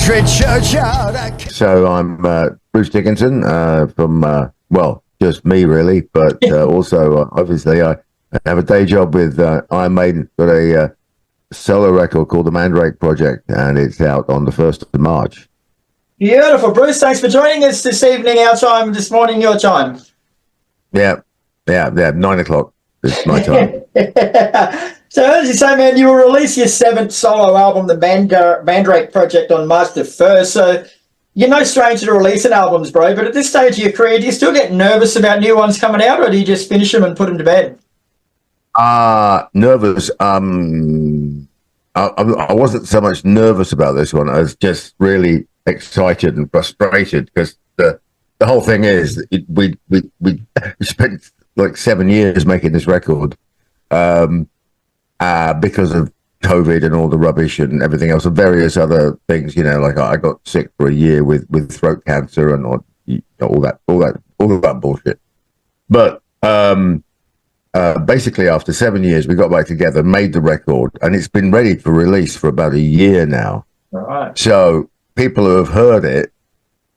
So I'm Bruce Dickinson from, well, just me really, but also obviously I have a day job with Iron Maiden. Got a solo record called the Mandrake Project, and it's out on the 1st of March. Beautiful. Bruce, thanks for joining us this evening, our time, this morning, your time. Yeah, 9 o'clock is my time. So as you say, man, you will release your 7th solo album, the Mandrake Project, on March the 1st. So you're no stranger to releasing albums, bro, but at this stage of your career, do you still get nervous about new ones coming out, or do you just finish them and put them to bed? Nervous. I wasn't so much nervous about this one. I was just really excited and frustrated because the whole thing is we spent like 7 years making this record because of COVID and all the rubbish and everything else and various other things. You know, like I got sick for a year with throat cancer and all that bullshit. But basically, after 7 years, we got back together, made the record, and it's been ready for release for about a year now. All right. So people who have heard it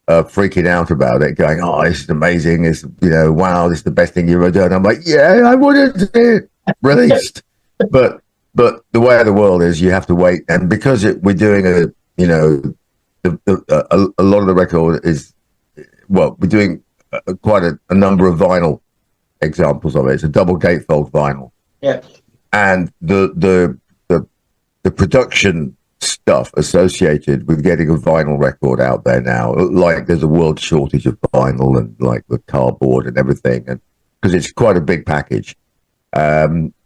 are freaking out about it, going, "Oh, this is amazing! It's wow, this is the best thing you've ever done." I'm like, "Yeah, I wanted it released," but the way of the world is you have to wait, and because we're doing a lot of the record is we're doing quite a number of vinyl examples of it. It's a double gatefold vinyl. Yeah. And the production stuff associated with getting a vinyl record out there now, like there's a world shortage of vinyl and like the cardboard and everything, and because it's quite a big package.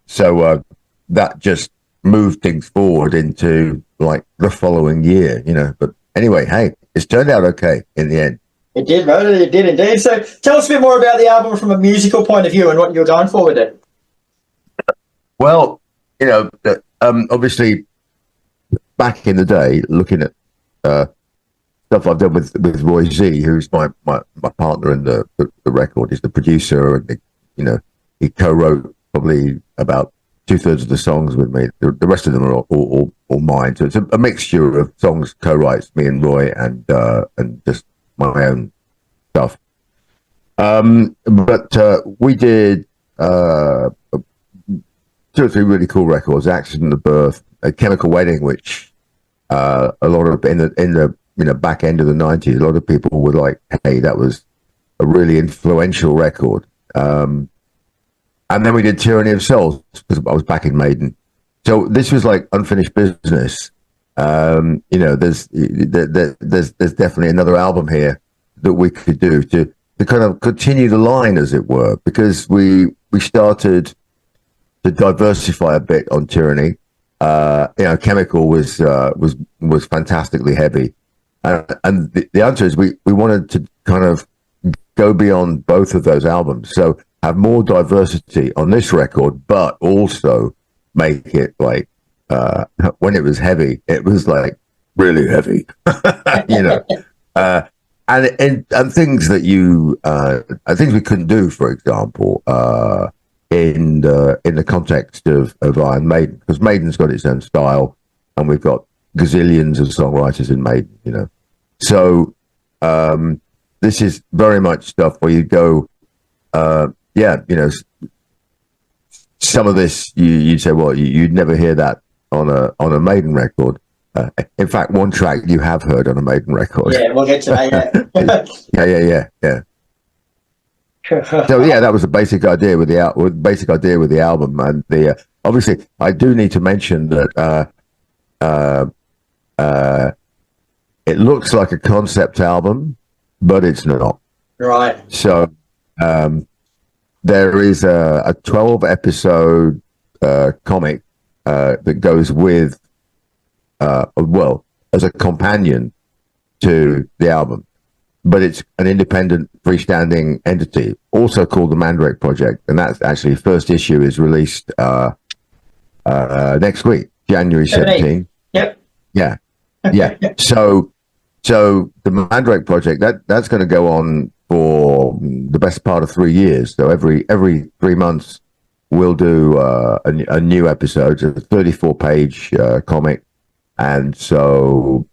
So that just moved things forward into like the following year, But anyway, hey, it's turned out okay in the end. It did, bro. It did indeed. So tell us a bit more about the album from a musical point of view and what you're going for with it. Well, obviously, back in the day, looking at stuff I've done with Roy Z, who's my partner in the record, he's the producer, and he co-wrote probably about 2/3 of the songs with me. The rest of them are all mine. So it's a mixture of songs co-writes, me and Roy, and just my own stuff. But we did 2 or 3 really cool records: Accident of Birth, A Chemical Wedding, which a lot of in the back end of the 90s, a lot of people were like, "Hey, that was a really influential record." And then we did Tyranny of Souls because I was back in Maiden. So this was like unfinished business. There's definitely another album here that we could do to kind of continue the line, as it were, because we started to diversify a bit on Tyranny. Chemical was fantastically heavy, and the answer is we wanted to kind of go beyond both of those albums, so have more diversity on this record, but also make it like when it was heavy, it was like really heavy, and things that things we couldn't do, for example, in the context of Iron Maiden, because Maiden's got its own style, and we've got gazillions of songwriters in Maiden, So this is very much stuff where you go, some of this you'd say, well, you'd never hear that on a Maiden record. In fact, one track you have heard on a Maiden record. Yeah, we'll get to that. Yeah. So yeah, that was the basic idea with the album, and obviously I do need to mention that it looks like a concept album, but it's not. Right. So there is a 12-episode comic that goes with as a companion to the album, but it's an independent freestanding entity, also called the Mandrake Project, and that's actually first issue is released next week, January 17th. Yep. Yeah. So the Mandrake Project, that's going to go on for the best part of 3 years. So every 3 months we'll do a new episode, a 34-page comic, and so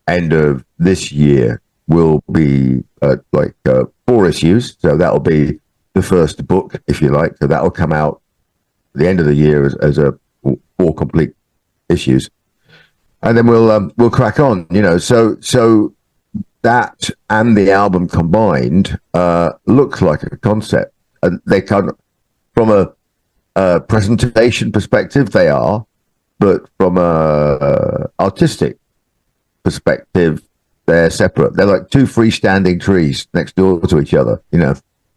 end of this year will be 4 issues. So that'll be the first book, if you like. So that'll come out at the end of the year as a 4 complete issues, and then we'll crack on. So that and the album combined looks like a concept, and they kind of, from a presentation perspective, they are, but from a artistic perspective, they're separate. They're like 2 freestanding trees next door to each other.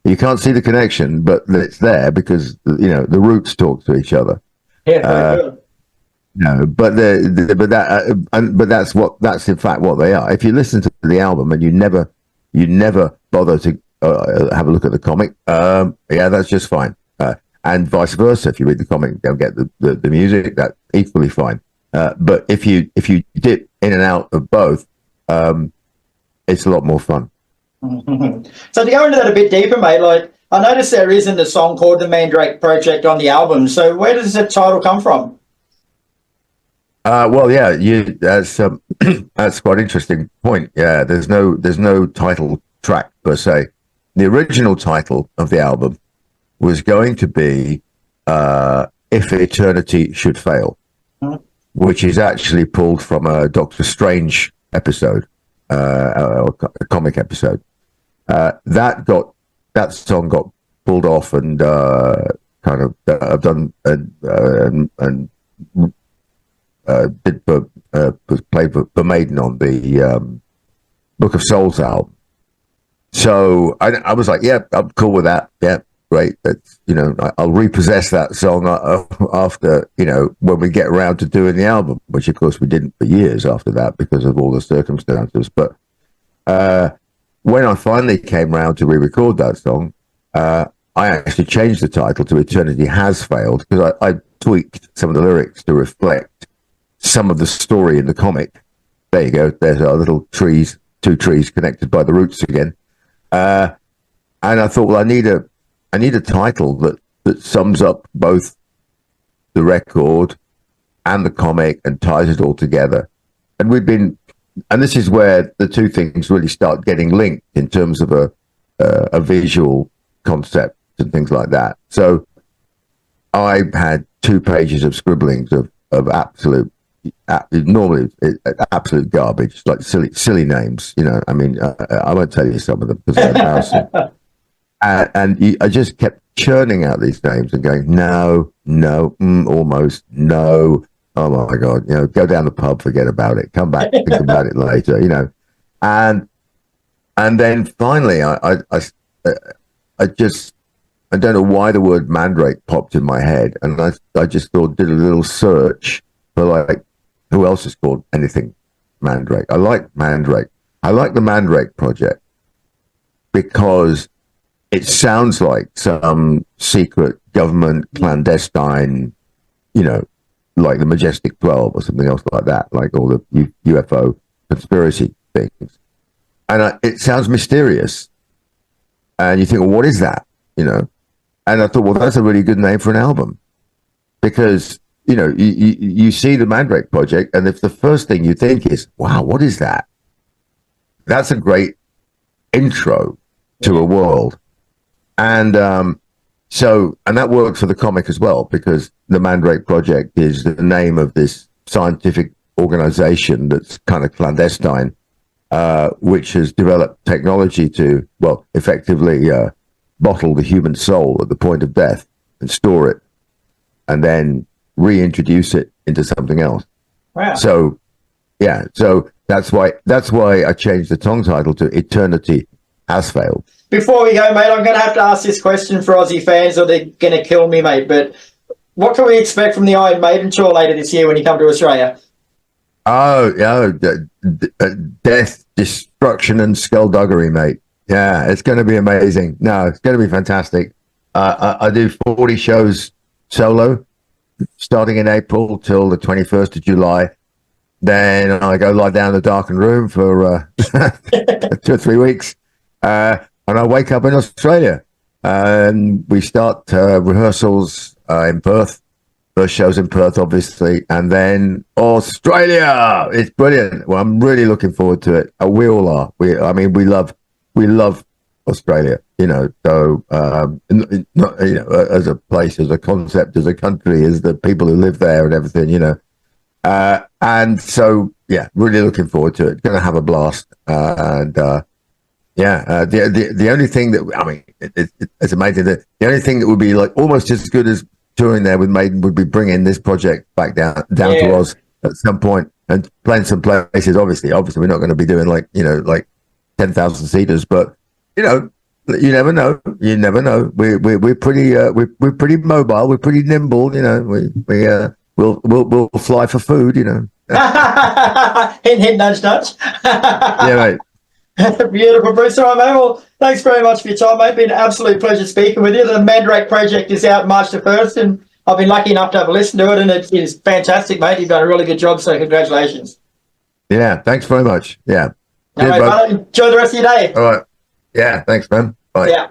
You can't see the connection, but it's there because the roots talk to each other. Yeah. No, but that's in fact what they are. If you listen to the album and you never bother to have a look at the comic, that's just fine. And vice versa, if you read the comic and don't get the music, that's equally fine. But if you dip in and out of both, it's a lot more fun. So to go into that a bit deeper, mate, like I noticed there isn't a song called the Mandrake Project on the album. So where does that title come from? That's that's quite an interesting point. Yeah, there's no title track per se. The original title of the album was going to be If Eternity Should Fail, which is actually pulled from a Doctor Strange episode, a comic episode. That song got pulled off and I've done and played for Maiden on the Book of Souls album. So I was like, yeah, I'm cool with that. Yeah, great. That's, I'll repossess that song after, when we get around to doing the album, which of course we didn't for years after that because of all the circumstances. But when I finally came around to re-record that song, I actually changed the title to Eternity Has Failed because I tweaked some of the lyrics to reflect some of the story in the comic. There you go. There's our little trees, 2 trees connected by the roots again. And I thought, well, I need a title that sums up both the record and the comic and ties it all together. And this is where the 2 things really start getting linked in terms of a visual concept and things like that. So I had 2 pages of scribblings of absolute garbage, like silly names. I won't tell you some of them because they're embarrassing. I just kept churning out these names and going, no, almost, no. Oh my God, go down the pub, forget about it, come back, think about it later, and then finally I don't know why the word Mandrake popped in my head, and I just did a little search for like who else is called anything Mandrake. I like Mandrake. I like the Mandrake Project because it sounds like some secret government clandestine, like the Majestic 12 or something else like that, like all the UFO conspiracy things. And it sounds mysterious. And you think, well, what is that? And I thought, well, that's a really good name for an album because, you see the Mandrake Project, and if the first thing you think is, wow, what is that? That's a great intro to a world. And and that works for the comic as well, because the Mandrake Project is the name of this scientific organization that's kind of clandestine, which has developed technology to, effectively bottle the human soul at the point of death and store it and then reintroduce it into something else. Wow. So that's why I changed the song title to Eternity Has Failed. Before we go, mate, I'm going to have to ask this question for Aussie fans or they're going to kill me, mate. But what can we expect from the Iron Maiden tour later this year when you come to Australia? Death, destruction, and skullduggery, mate. Yeah, it's going to be amazing. No, it's going to be fantastic. I do 40 shows solo, starting in April till the 21st of July. Then I go lie down in the darkened room for 2 or 3 weeks. And I wake up in Australia. And we start rehearsals in Perth First show's in Perth, obviously, and then Australia. It's brilliant. Well, I'm really looking forward to it. We all are. We love Australia. So not, as a place, as a concept, as a country, as the people who live there and everything. And so really looking forward to it. Going to have a blast. The only thing that it's amazing that the only thing that would be like almost as good as touring there with Maiden would be bringing this project back down to Oz at some point and playing some places. Obviously, we're not going to be doing like 10,000 seaters, but you never know. You never know. We're pretty mobile. We're pretty nimble. We'll fly for food. Hint, hint, nudge, nudge. Yeah, mate. Beautiful, Bruce. All right, mate. Well, thanks very much for your time, mate. Been an absolute pleasure speaking with you. The Mandrake Project is out March the 1st, and I've been lucky enough to have a listen to it, and it is fantastic, mate. You've done a really good job, so congratulations. Yeah, thanks very much. Yeah. All right, brother, enjoy the rest of your day. All right. Yeah, thanks, man. Bye. Yeah.